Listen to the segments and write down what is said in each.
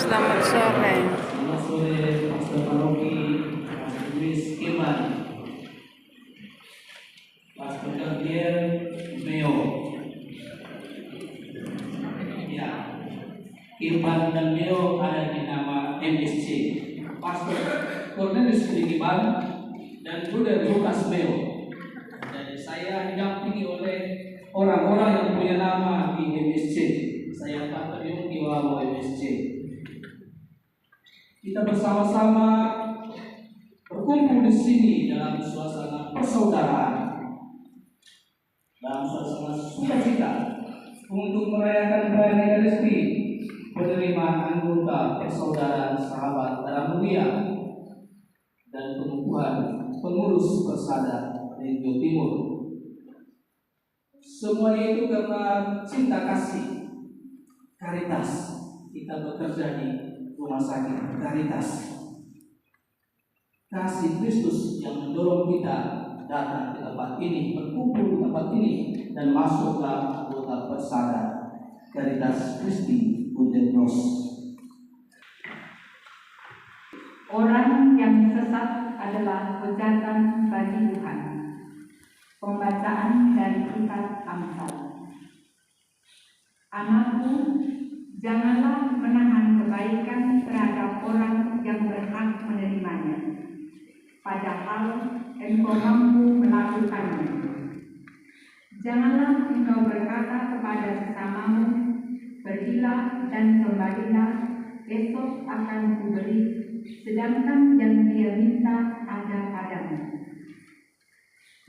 Selamat sore. Selamat sore, Pastor Paroki, Pastor Luis Iman, Pastor Gabriel Meo. Ya, Iman dan Meo ada di nama MSC. Pastor Cornelius Iman dan Bruder Lukas Meo. Dan saya didampingi oleh orang-orang yang punya nama di MSC. Saya Pastor Yongki Wawo MSC. Kita bersama-sama berkumpul di sini dalam suasana persaudaraan, dalam suasana sukacita untuk merayakan perayaan Ekaristi, penerimaan anggota persaudaraan sahabat dalam mulia dan pengukuhan pengurus persada di Jawa Timur. Semuanya itu karena cinta kasih, karitas. Kita bekerja di rumah sakit Karitas. Kasih Kristus yang mendorong kita datang ke tempat ini, berkumpul di tempat ini, dan masuklah anggota persada Karitas Kristi Udendros. Orang yang sesat adalah hujatan bagi Tuhan. Pembacaan dari kitab Amsal. Anakku, janganlah menahan kebaikan terhadap orang yang berhak menerimanya, padahal engkau mampu melakukannya. Janganlah engkau berkata kepada sesamamu, pergilah dan kembalilah, esok akan kuberi, sedangkan yang dia minta ada padamu.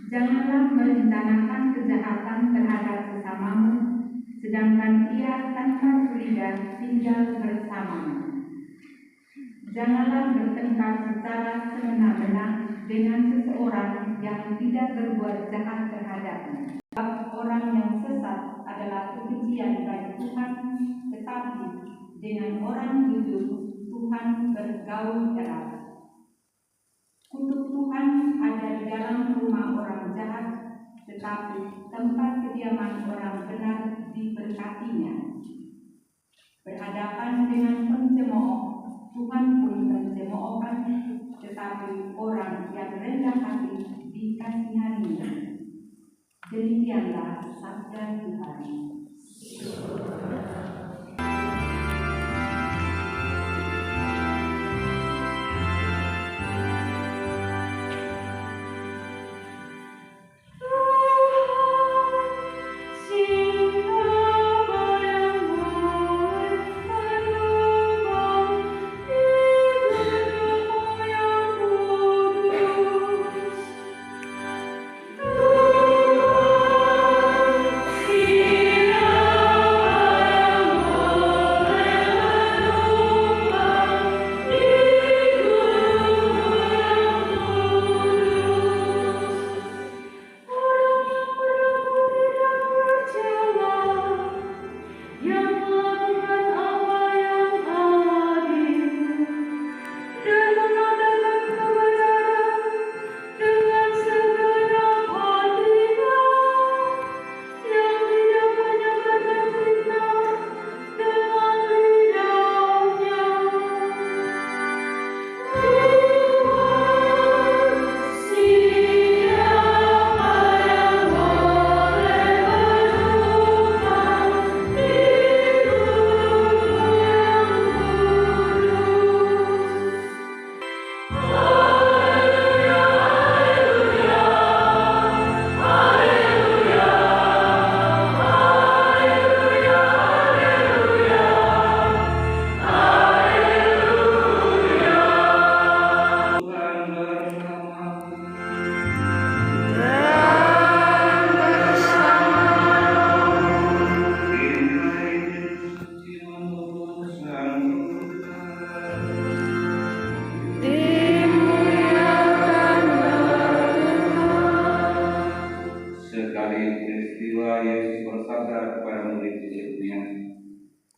Janganlah merencanakan kejahatan terhadap sesamamu, sedangkan ia tanpa curiga tinggal bersamamu. Janganlah bertengkar secara semena-mena dengan seseorang yang tidak berbuat jahat terhadapmu. Sebab orang yang sesat adalah kebencian bagi Tuhan, tetapi dengan orang jujur Tuhan bergaul erat. Kutuk Tuhan ada di dalam rumah orang jahat, tetapi tempat kediaman orang benar diberkatinya. Berhadapan dengan pencemooh, Tuhan pun mencemoohkan, tetapi orang yang rendah hati dikasihaninya. Demikianlah sabda Tuhan.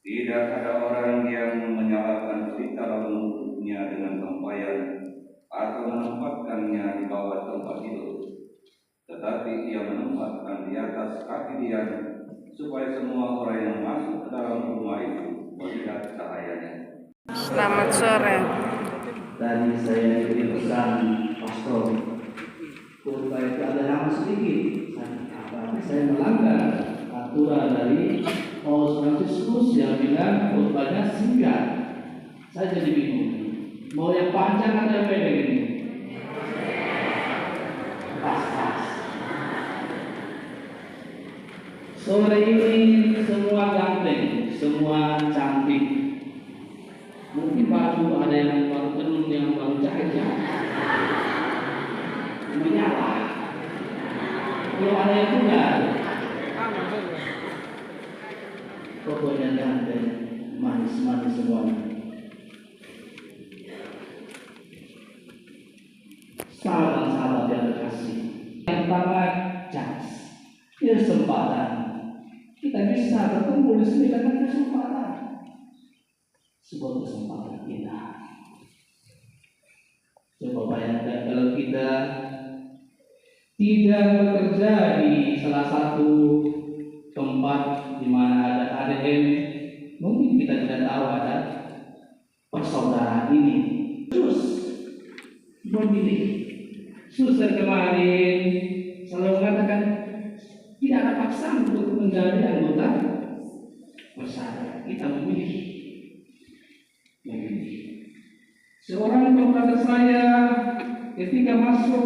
Tidak ada orang yang menyalahkan berita lalu menuntutnya dengan tempayan atau menempatkannya di bawah tempat tidur, tetapi ia menempatkan di atas kaki dia, supaya semua orang yang masuk ke dalam rumah itu melihat cahayanya. Selamat sore. Tadi saya diberi pesan pastor, khotbah itu ada nama sedikit. Saya melanggar aturan dari Paus Fransiskus yang bilang khotbahnya singkat. Saya jadi bingung. Mau yang panjang atau yang pendek ini? Pas-pas. Sore ini semua ganteng, semua cantik. Mungkin baru ada yang baru tenun, yang baru jahit-jahit menyala. Belum ada yang tunggal. Pokoknya ganteng, manis-manis semuanya. Sahabat-sahabat yang terkasih, yang pertama chance, kesempatan. Kita bisa bertemu di sini karena kesempatan. Sebuah kesempatan kita. Coba bayangkan kalau kita tidak bekerja di salah satu tempat di mana ada ADM, mungkin kita tidak tahu ada persaudaraan ini. Terus memilih. Suster kemarin selalu mengatakan tidak ada paksaan untuk menjadi anggota persaudaraan. Kita memilih. Seorang brother saya ketika masuk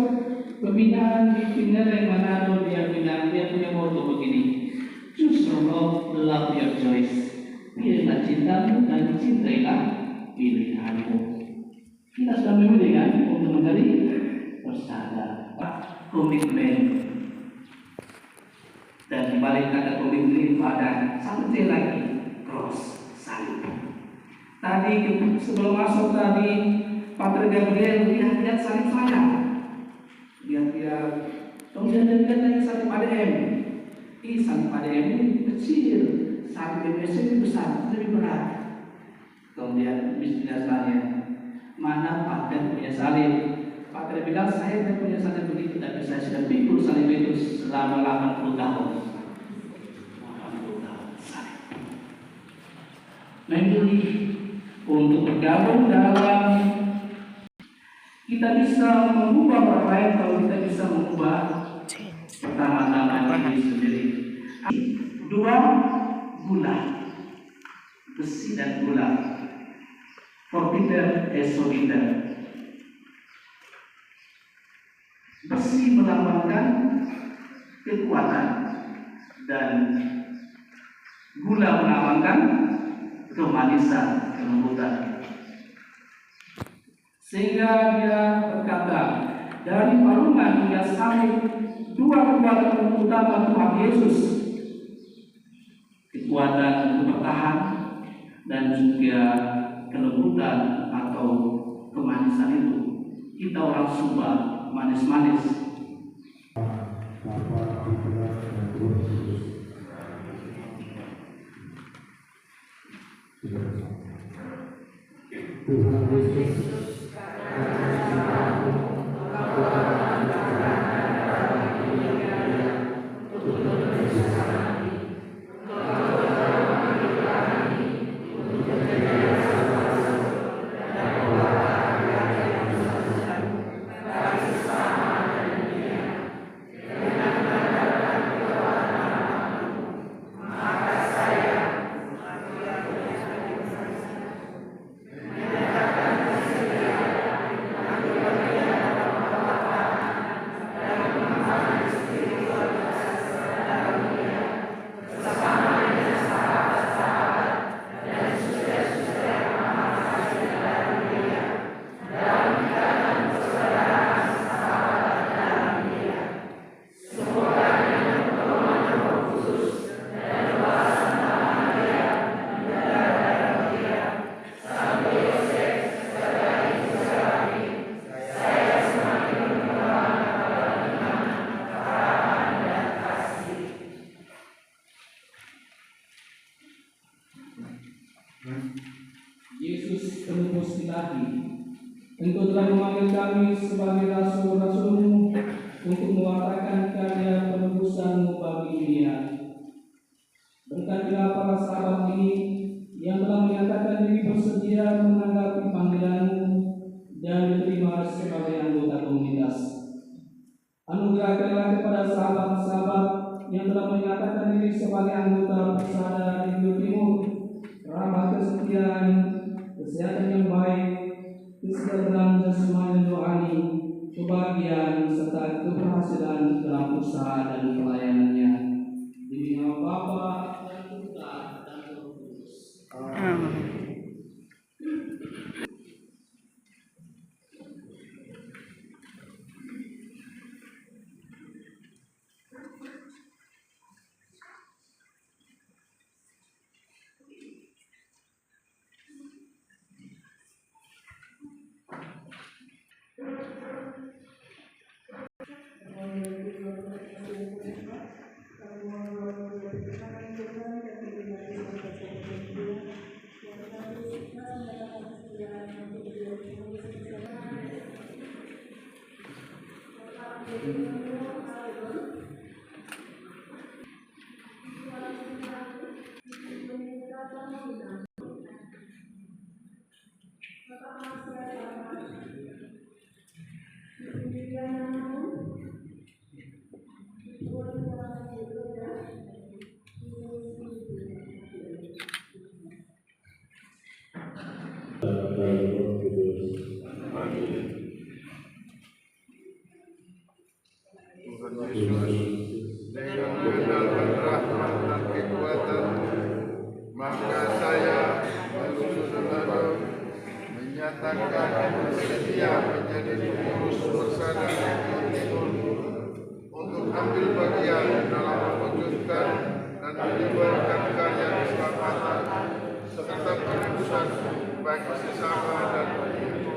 pembinaan di Pinere Manado, dia bilang, dia punya moto begini, choose your love your choice. Pilihlah cintamu dan cintailah pilihanmu. Kita sudah memilih kan untuk menjadi persaudaraan. Komitmen. Dan dibalik kata komitmen pada satu T lagi, cross, salib. Tadi sebelum masuk tadi, Pater Gabriel lihat salib saya. Lihat, kemudian dia lihat lagi salib ADM. Salib ADM ini kecil, salib BPS ini besar, lebih berat. Kemudian bisnisnya tanya, mana Pater punya salib? Pater bilang, saya tidak punya salib begitu, tapi saya sudah pikul salib itu selama 80 tahun. 80 tahun salib. Memilih untuk bergabung dalam, kita bisa mengubah orang lain kalau kita bisa mengubah pertama-tama diri sendiri. 2, gula, besi dan gula. Forbitter esobiter. Besi melambangkan kekuatan dan gula melambangkan kemanisan, kelembutan. Sehingga dia berkata, dari palungan hingga salib, 2 kekuatan utama Tuhan Yesus, kekuatan untuk bertahan dan juga kelembutan atau kemanisan itu. Kita orang Sumba manis-manis. Tuhan Yesus Yesus penebus ilahi, Engkau telah memanggil kami sebagai rasul-rasul-Mu untuk mewartakan karya penebusan-Mu bagi dunia. Berkatilah para sahabat ini yang telah menyatakan diri bersedia menanggapi sahabat-sahabat yang telah menyatakan diri sebagai anggota persada di Rio Timur, rahmat kesetiaan, kesehatan yang baik, kesejahteraan jasmani dan rohani, kebahagiaan serta keberhasilan dalam usaha dan pelayanannya. Demi nama Bapa dan Putra dan Roh Kudus. Amin. Dengan mengandalkan rahmat dan kekuatan, maka saya bersuara menyatakan bersedia menjadi pengurus persada untuk ambil bagian dalam mewujudkan dan menyebarkan karya keselamatan serta penebusan bagi sesama dan dunia.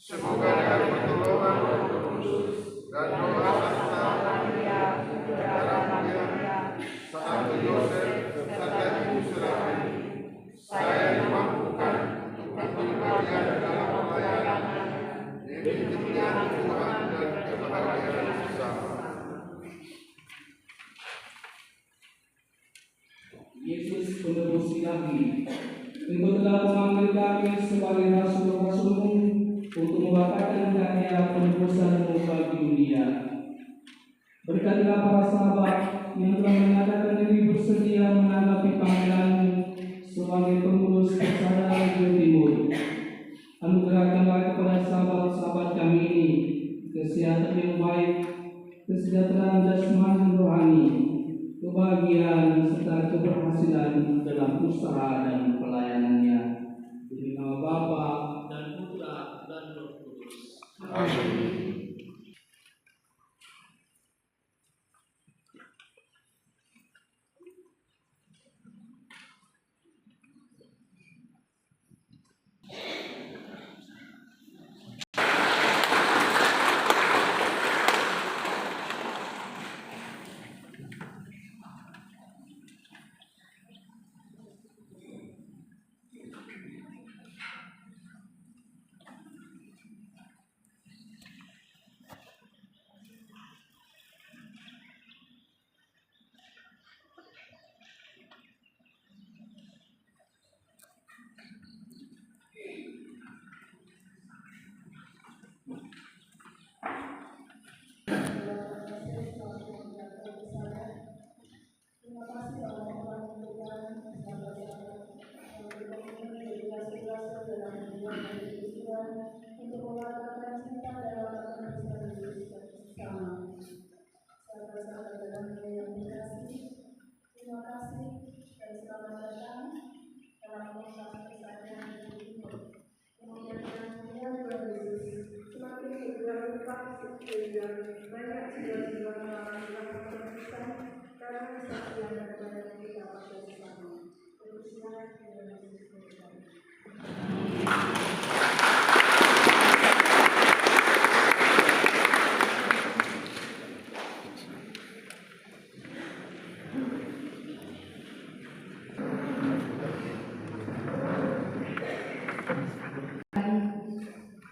Semoga dengan pertolongan Roh Kudus dan doa serta harapan Santo Yosef serta Ibu Serapi, saya dimampukan untuk ambil bagian dalam pelayanan demi kemuliaan Tuhan dan kebahagiaan sesama. Yesus penebus ilahi, Engkau telah memanggil kami sebagai rasul-rasul-Mu untuk membakarkan karya penebusan-Mu bagi dunia. Berkatilah para sahabat yang telah menyatakan diri bersedia menanggapi panggilan-Mu sebagai pengurus persada Rio Timur. Anugerahkanlah kepada sahabat-sahabat kami ini kesehatan yang baik, kesejahteraan jasmani dan rohani, kebahagiaan serta keberhasilan dalam usaha dan pelayanannya. Demi nama Bapa dan Putra dan Roh Kudus. Amin.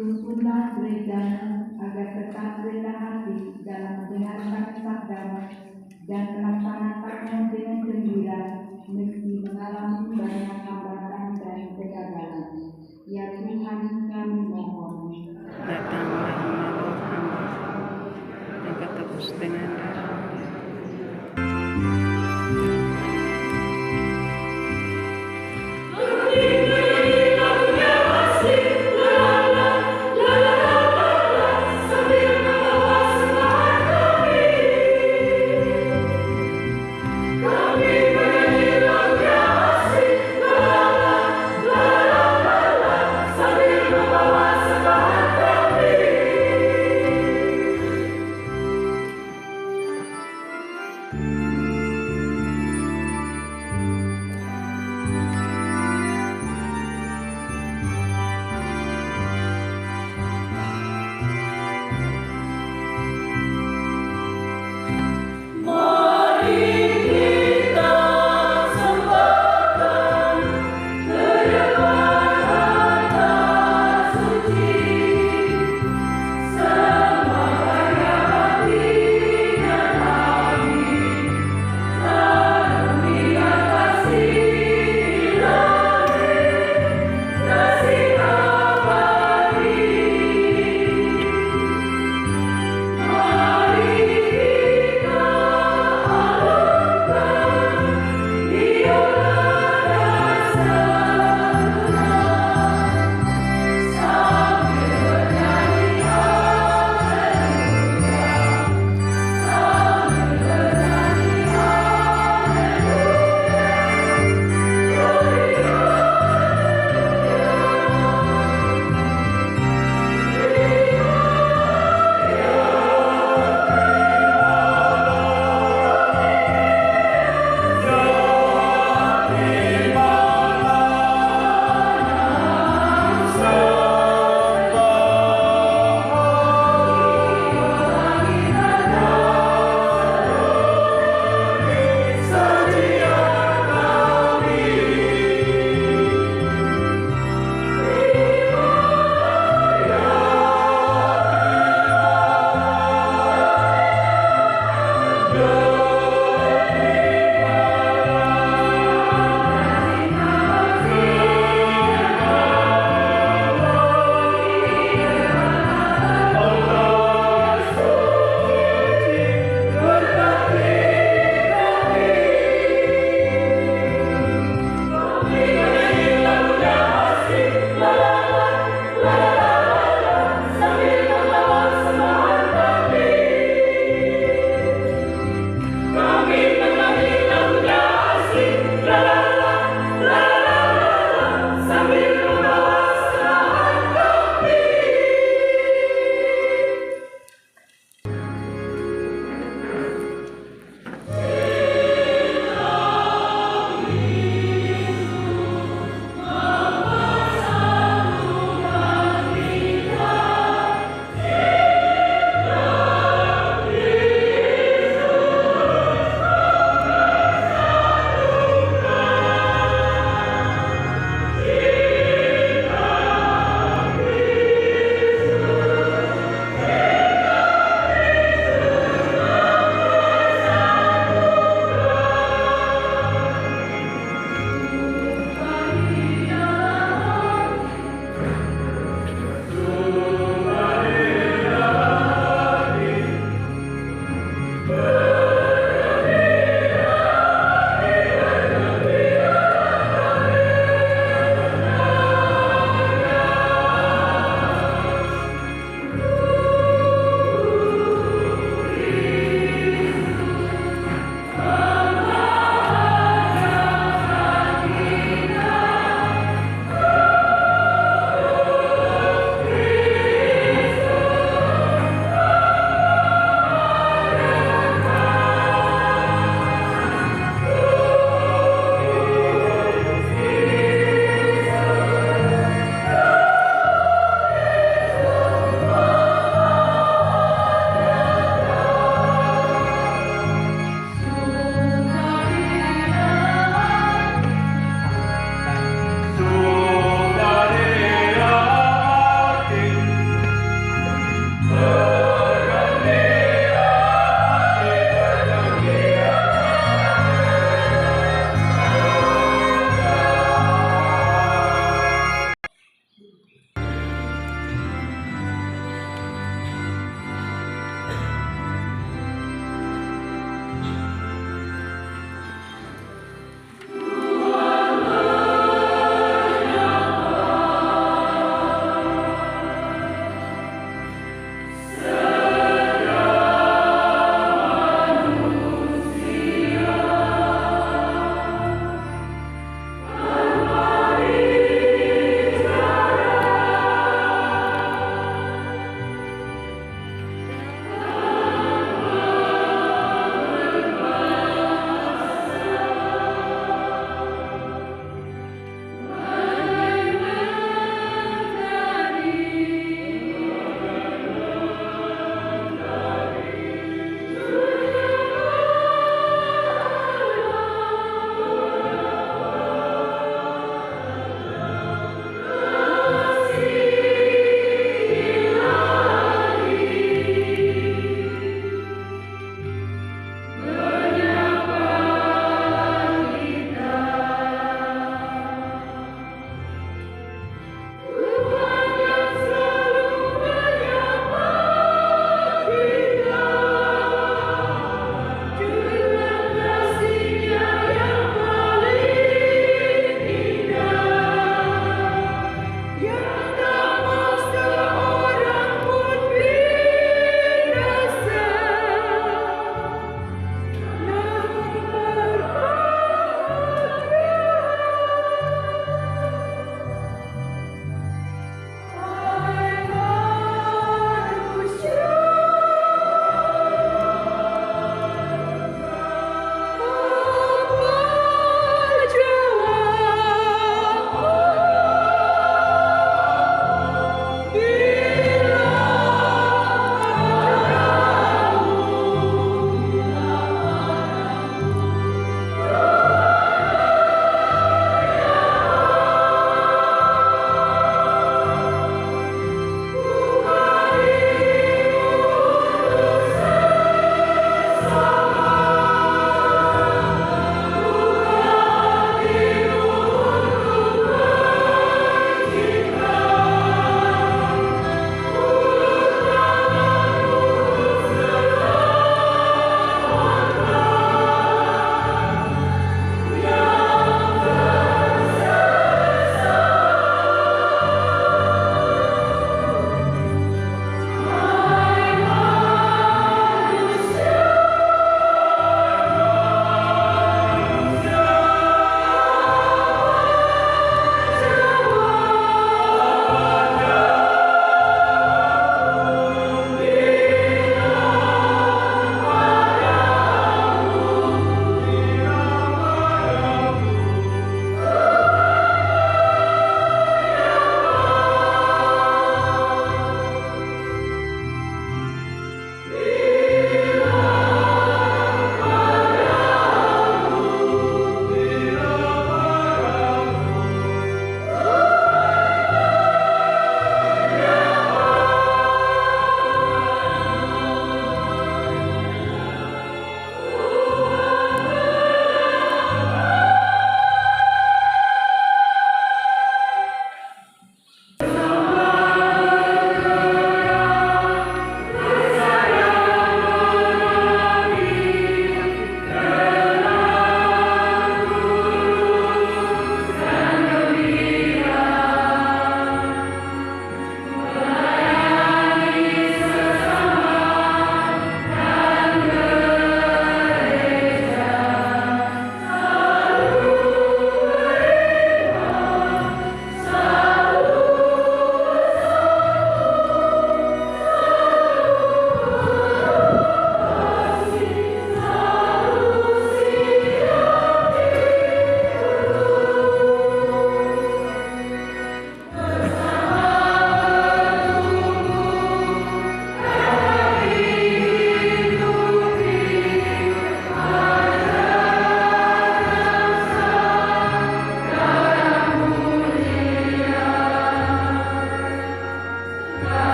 Tuntunlah gereja agar tetap rendah hati dalam mendengarkan sabda dan melaksanakannya dengan gembira meski mengalami banyak hambatan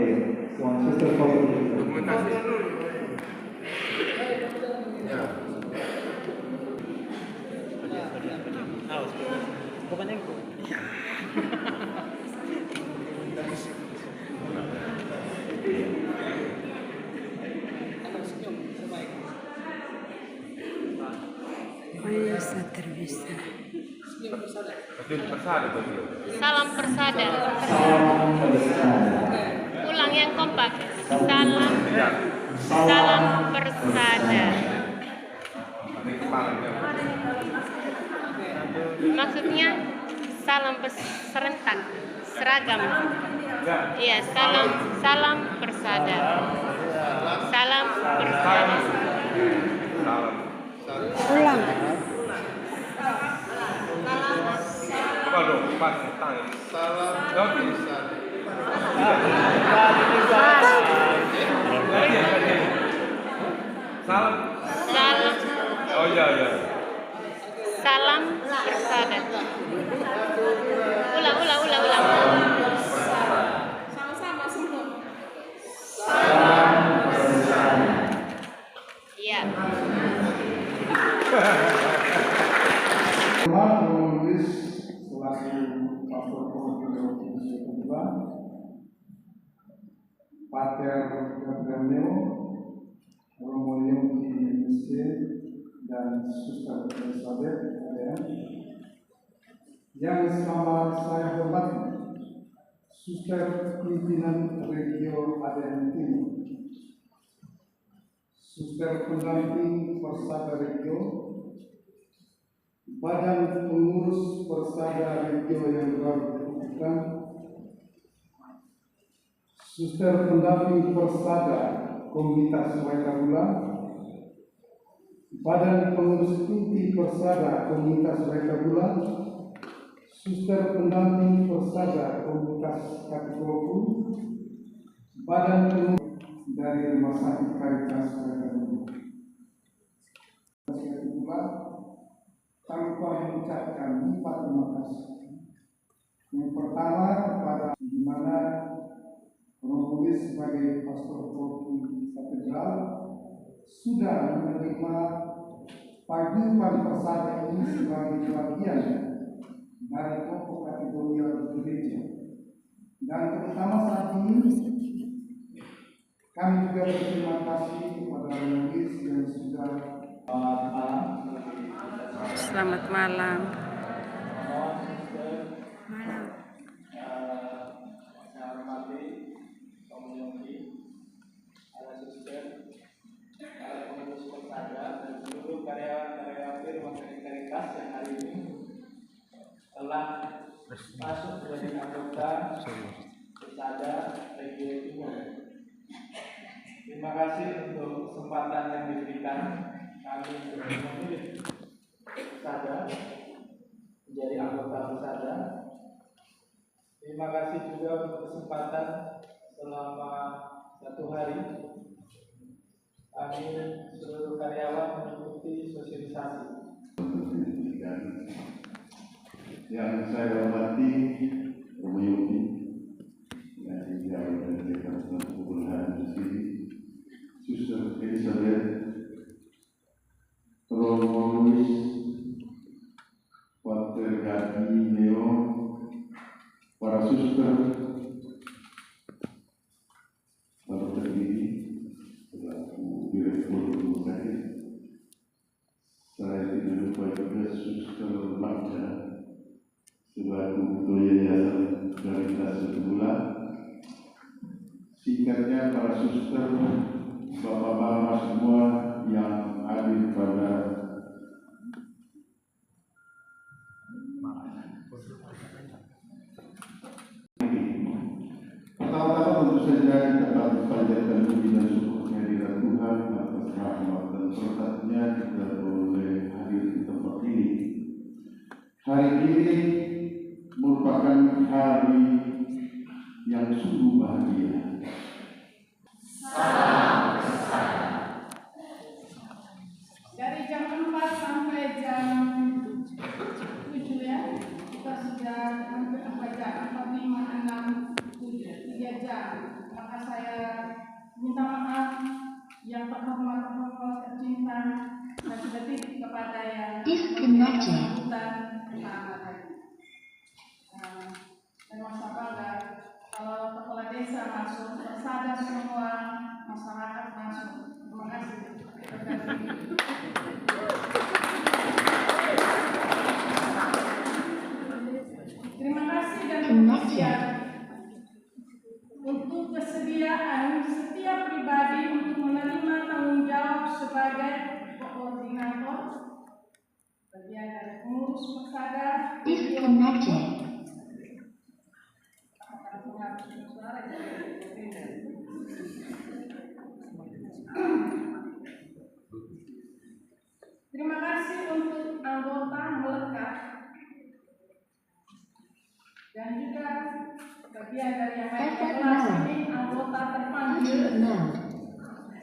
Ayo, semua suster foto dulu. Dokumentasi. Ya. Salam persada. Salam persada. Ulang yang kompak. Salam persada. Maksudnya salam serentak, seragam. Iya, salam persada. Salam persada. Ulang. Salam persada. Salam. Oh iya. Salam persada. Ulang. Sama-sama semua. Salam persada. Iya. Menulis selaku pastor provinsi kedua, Pater Gabriel, Romo di Mesir dan Suster Elizabeth yang sama saya hormati, Suster Pimpinan Regio ADN Timur, Suster Pendamping Persada Regio, Badan Pengurus Persada Regio yang baru ditentukan, Suster Pendamping Persada Komunitas Waikabula, Badan Pengurus Inti Persada Komunitas Waikabula, Suster Pendamping Persada Komunitas Katipuloku, Badan Pengurus dari Rumah Sakit Caritas Waikabula. Tanpa mengucapkan empat terima kasih. Yang pertama kepada di mana Romo sebagai pastor provinsi katedral sudah menerima paguyuban persada ini sebagai bagian dari pokok kategori gereja. Dan terutama saat ini kami juga berterima kasih kepada Romo yang sudah Selamat malam. Saya hormati komuniti, ada suster, ada pengurus persada dan seluruh karyawan-karyawan Rumah Sakit Caritas yang hari ini telah masuk menjadi anggota Persada Regio Timur. Terima kasih untuk kesempatan yang diberikan kami untuk memilih Persada menjadi anggota Persada. Terima kasih juga untuk kesempatan selama 1 hari kami seluruh karyawan mengikuti sosialisasi. Yang saya hormati Romo Yogi yang dijauh dari Kabupaten Kepulauan di sini, Suster Elizabeth, Romo Luis, Pater Gabriel, para suster, para terdiri selaku direktur rumah sakit. Saya tidak lupa juga Suster Magda selaku ketua yayasan Caritas Sebulan. Singkatnya para suster, bapak-bapak semua yang hadir pada pertama-tama tentu saja kita patut panjatkan puji dan syukur kehadiran Tuhan atas rahmat dan berkatnya kita boleh hadir di tempat ini. Hari ini merupakan hari yang sungguh bahagia. Dari jam 4 sampai jam 7 ya, kita sudah hampir 4 jam, 4, 5, 6, 7, 3 jam. Terima penyambutan pertama tadi. Dan masa bangga kalau kepala desa masuk, persada semua masyarakat masuk. Terima kasih. Terima kasih dan kemudian untuk kesediaan setiap pribadi untuk menerima tanggung jawab sebagai koordinator bagian dari pengurus persada. Terima kasih untuk anggota melekat dan juga bagian dari yang lain kelas ini anggota terpanggil.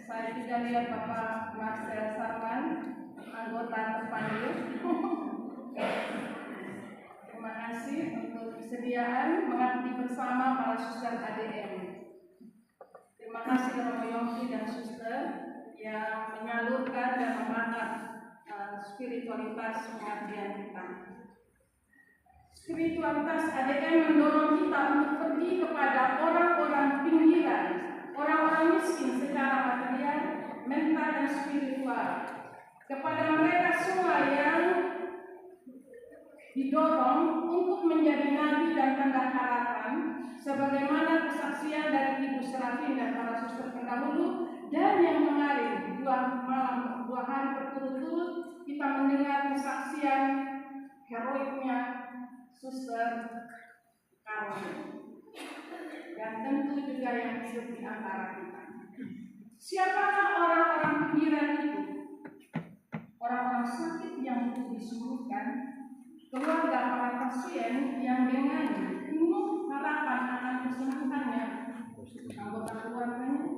Saya tidak lihat Bapak Marcel Sarman, anggota terpanggil. Terima kasih untuk kesediaan mengabdi bersama para suster ADM. Terima kasih Romo Yongki dan suster yang menyalurkan dan memanat spiritualitas pengabdian kita. Spiritualitas ADM mendorong kita untuk pergi kepada orang-orang pinggiran, orang-orang miskin secara material, mental, dan spiritual. Kepada mereka semua yang didorong untuk menjadi nabi dan tanda harapan, sebagaimana kesaksian dari Ibu Serafin dan para suster pendahulu, dan yang kemarin 2 hari berturut-turut kita mendengar kesaksian heroiknya Suster Karolin, dan tentu juga yang hidup di antara kita. Siapakah orang-orang pinggiran itu? Orang-orang sakit yang butuh disembuhkan, keluarga para pasien yang dengan penuh harapan akan kesembuhannya, anggota keluarganya,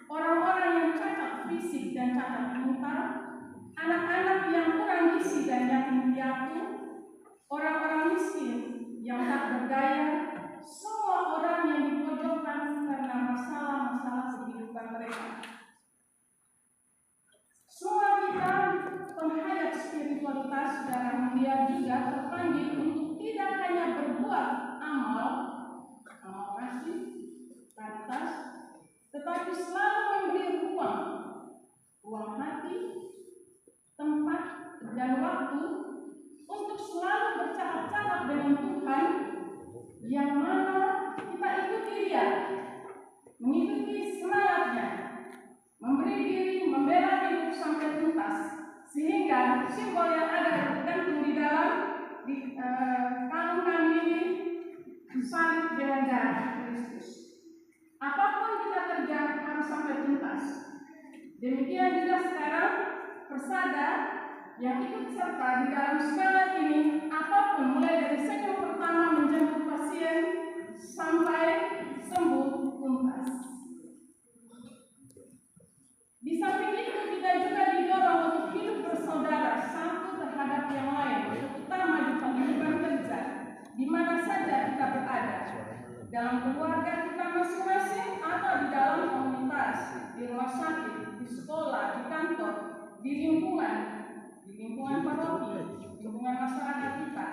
orang-orang yang cacat fisik dan cacat mental, anak-anak yang kurang gizi dan yatim piatu, orang-orang miskin yang tak berdaya, semua orang yang dipojokkan karena masalah-masalah kehidupan mereka. Semua kita penghayat spiritualitas darah mulia juga terpanggil untuk tidak hanya berbuat amal kasih, karitas, tetapi selalu memberi ruang hati, tempat, dan waktu untuk selalu bercakap-cakap dengan Tuhan, yang mana kita ikuti Dia, mengikuti semangatnya, memberi diri, membela hidup sampai tuntas, sehingga simbol yang ada tergantung di dalam kalung kami ini salib dengan darah Kristus. Apapun kita kerja harus sampai tuntas. Demikian juga sekarang persada yang ikut serta di dalam semangat ini, apapun mulai dari senyum pertama menjemput pasien sampai sembuh tuntas. Di samping itu kita juga didorong untuk hidup bersaudara satu terhadap yang lain, terutama di kehidupan kerja, di mana saja kita berada, dalam keluarga kita masing-masing atau di dalam komunitas, di rumah sakit, di sekolah, di kantor, di lingkungan paroki, lingkungan masyarakat kita.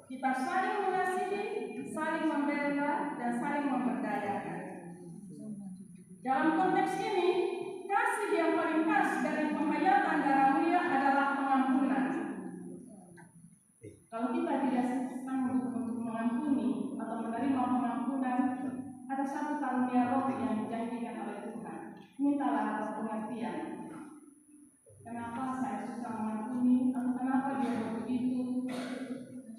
Kita saling mengasihi, saling membela, dan saling memberdayakan. Dalam konteks ini, kasih yang paling khas dari penghayatan darah mulia adalah pengampunan. Kalau kita tidak sanggup untuk mengampuni atau menerima pengampunan, ada satu karunia roh yang dijanjikan oleh Tuhan. Mintalah atas pengertian. Kenapa saya susah mengampuni atau kenapa dia begitu,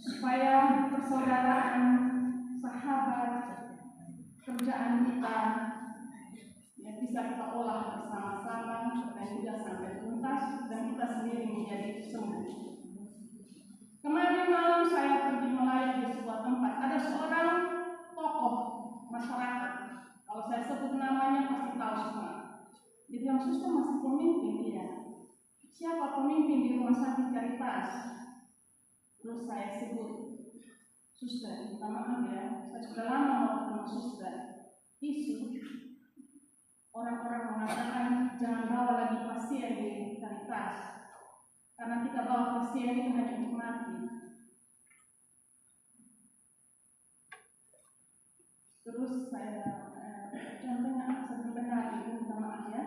supaya persaudaraan, sahabat, kerjaan kita yang bisa kita olah bersama-sama dan juga sampai tuntas dan kita sendiri menjadi sembuh. Kemarin malam saya pergi melayat di sebuah tempat. Ada seorang tokoh masyarakat. Kalau saya sebut namanya pasti tahu semua. Dia bilang, suster masih pemimpin dia. Siapa pemimpin di rumah sakit Caritas? Terus saya sebut, suster, minta maaf ya, saya sudah lama mau ketemu suster. Isu orang-orang mengatakan jangan bawa lagi pasien di Caritas. Karena kita bawa pasien itu hanya untuk mati. Terus saya contohnya satu benar itu minta maaf ya.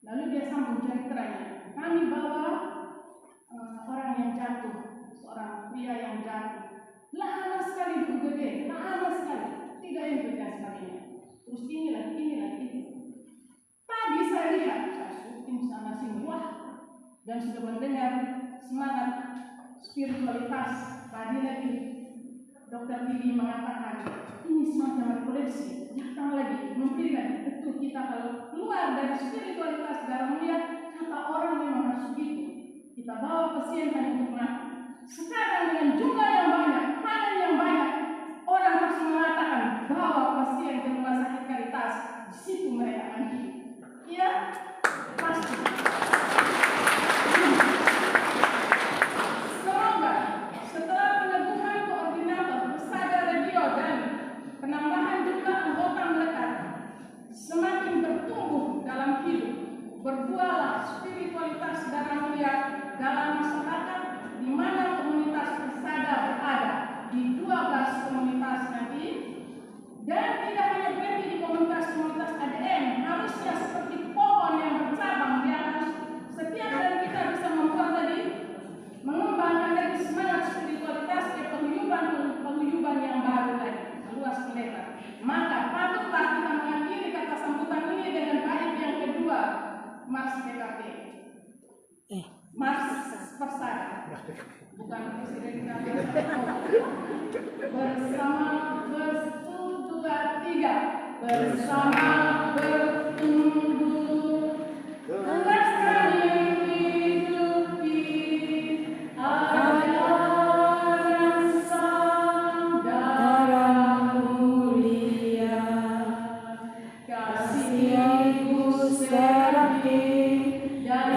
Lalu dia sambung ceritanya. Kami bawa orang yang jatuh, seorang pria yang jatuh. Lama sekali di UGD, lama sekali. Tidak ikut dan sebagainya. Terus inilah. Tadi saya lihat, saya syuting sama sini, wah, dan sudah mendengar semangat spiritualitas. Tadi lagi Dr. Didi mengatakan ini semacam refleksi, datang lagi memberikan betul kita kalau keluar dari spiritualitas dalam melihat kata orang memang harus begitu. Kita bawa pasien hanya untuk mati. Sekarang dengan jumlah yang banyak, tangan yang banyak, orang harus mengatakan bawa pasien ke rumah sakit Caritas, di situ mereka akan hidup. Iya, pasti. Semoga setelah peneguhan koordinator Persada Radio dan penambahan jumlah anggota melekat semakin bertumbuh dalam hidup, berbuahlah spiritualitas darah mulia dalam masyarakat di mana komunitas Persada berada di 12 komunitas nanti, dan tidak hanya berhenti di komunitas-komunitas ADM, harusnya seperti pohon yang bercabang, dia harus setiap dari kita bisa membuat tadi mengembangkan dari semangat spiritualitas ke penguyuban yang baru lagi, luas melebar. Maka patutlah kita mengakhiri kata sambutan ini dengan baik yang kedua, Mars PKP. Mars Persada, bukan presiden kita bersama bersatu 2 3 bersama bertumbuh melestari hidupi aliran sang darah mulia kasih Serapi dan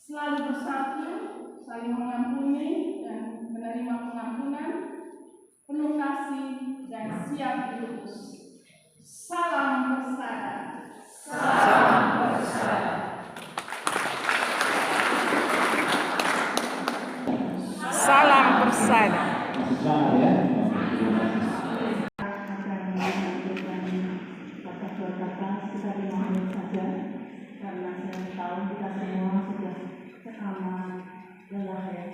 selalu bersatu, saling mengampuni dan menerima pengampunan, penuh kasih dan siap dilurus. Salam Persada. Salam Persada. Salam Persada. Ya. Karena saya tahu kita semua sudah aman, lelah ya.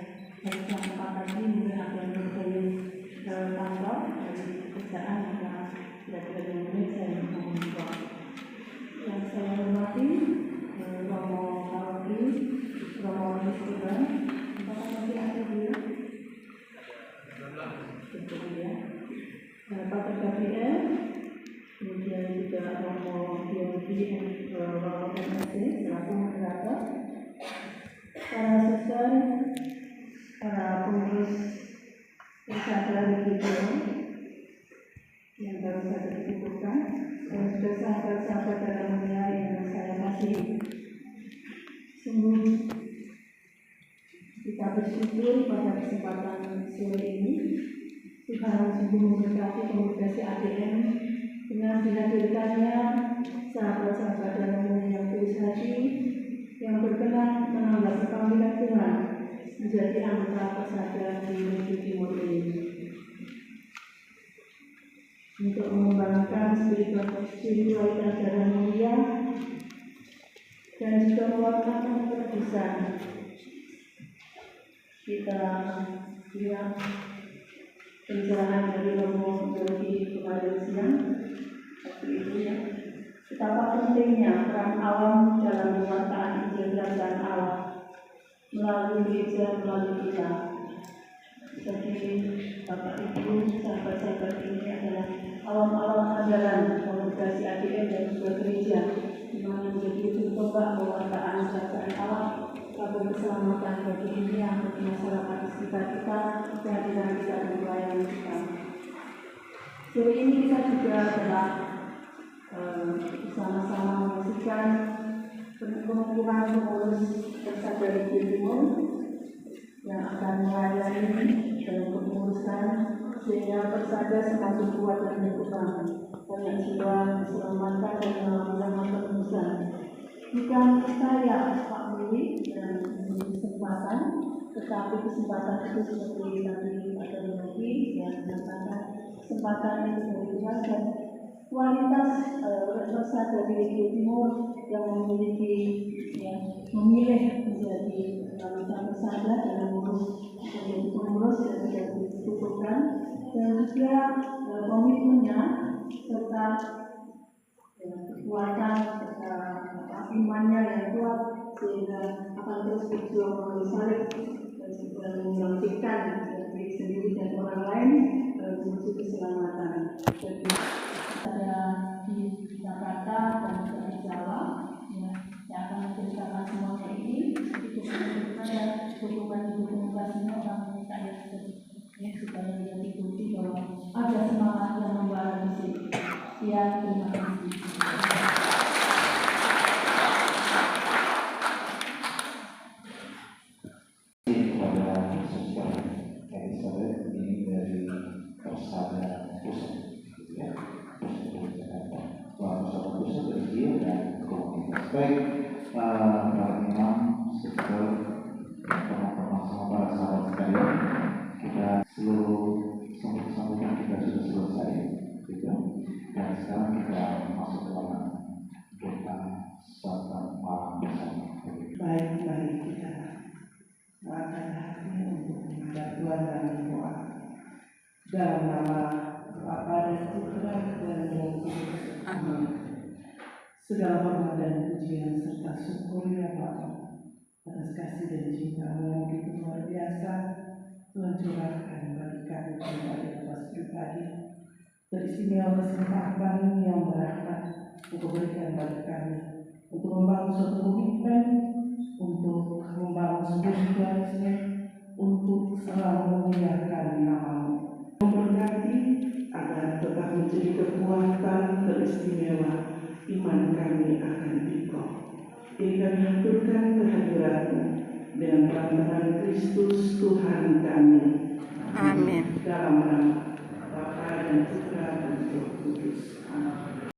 Dari jam 4 pagi mungkin ada yang berbalik ke kantor dari pekerjaan yang kira-kira 2 menit saya membuka. Yang saya hormati Romo Paroki, Romo Nisibah, apakah masih ada dia? Betul ya. Pak Gabriel, kemudian juga Romo Biologi dan Romo MSc selaku moderator, para suster, para pengurus Persada Radio yang baru saja dikukuhkan, dan juga sahabat-sahabat darah mulia yang saya kasihi. Sungguh kita bersyukur pada kesempatan sore ini Tuhan sungguh memberkati komunitas ADM dengan dihadirkannya sahabat-sahabat darah mulia yang tulus hati yang berkenan menambah panggilan Tuhan menjadi anggota Persada di Negeri Timur ini, untuk mengembangkan spiritualitas darah mulia dan juga mewartakan penebusan. Kita lihat pencerahan dari Romo Biologi kemarin siang, waktu itu ya, betapa pentingnya peran awam dalam pewartaan Injil dan Allah melalui gereja, melalui kita. Jadi Bapak Ibu, sahabat-sahabat ini adalah awam-awam andalan Kongregasi ADN dan sebuah gereja, di mana menjadi ujung tombak pewartaan kerajaan Allah, kabar keselamatan bagi dunia, bagi masyarakat di sekitar kita, kehadiran kita dan pelayanan kita. Sore ini kita juga telah bersama-sama menyaksikan pengukuran pengurus Persada Region Timur yang akan melayani dalam kepengurusan sehingga Persada semakin kuat dan berkembang, banyak jiwa diselamatkan dan mengalami kepengurusan. Bukan saya Pak Willy dan kesempatan, tetapi kesempatan itu seperti tadi Pak Dodi yang mengatakan kesempatan itu dari Tuhan dan kualitas Persada dari Region Timur yang memiliki memilih menjadi Persada dan menjadi pengurus yang sudah ditentukan dan juga komitmennya serta kekuatan serta imannya yang kuat sehingga akan terus berjuang melalui salib dan juga membangkitkan diri sendiri dan orang lain menuju keselamatan. Jadi ada di Jakarta dan juga di Jawa yang akan menceritakan semuanya ini itu ada dokumentasinya orang kita yang supaya menjadi bukti bahwa ada semangat yang membara di sini. Ya, terima kasih. Kepada Suster Elizabeth ini dari Persada Pusat, ya, Persada Jakarta. Persada Pusat terdiri dan komunitas. Baik, para imam, suster, teman-teman sama para sahabat sekalian, kita seluruh sambutan kita sudah selesai, gitu. Dan sekarang kita masuk ke dalam doa satu malam bersama. Baik, mari kita akan hati untuk menghadap Tuhan dalam doa. Dalam nama Bapa dan Putra dan Roh Kudus. Amin. Segala hormat dan pujian serta syukur ya Bapa atas kasih dan cinta-Mu yang begitu luar biasa Tuhan curahkan bagi kami pribadi atas pribadi. Teristimewa kesempatan yang berharga untuk berikan bagi kami untuk membangun suatu komitmen, untuk membangun sebuah situasi, untuk selalu memuliakan nama-Mu. Memberkati agar tetap menjadi kekuatan teristimewa iman kami akan Engkau. Ini kami haturkan kehadiran-Mu dengan perantaraan Kristus Tuhan kami. Amin. Dalam nama Bapa dan Putra dan Roh Kudus. Amin.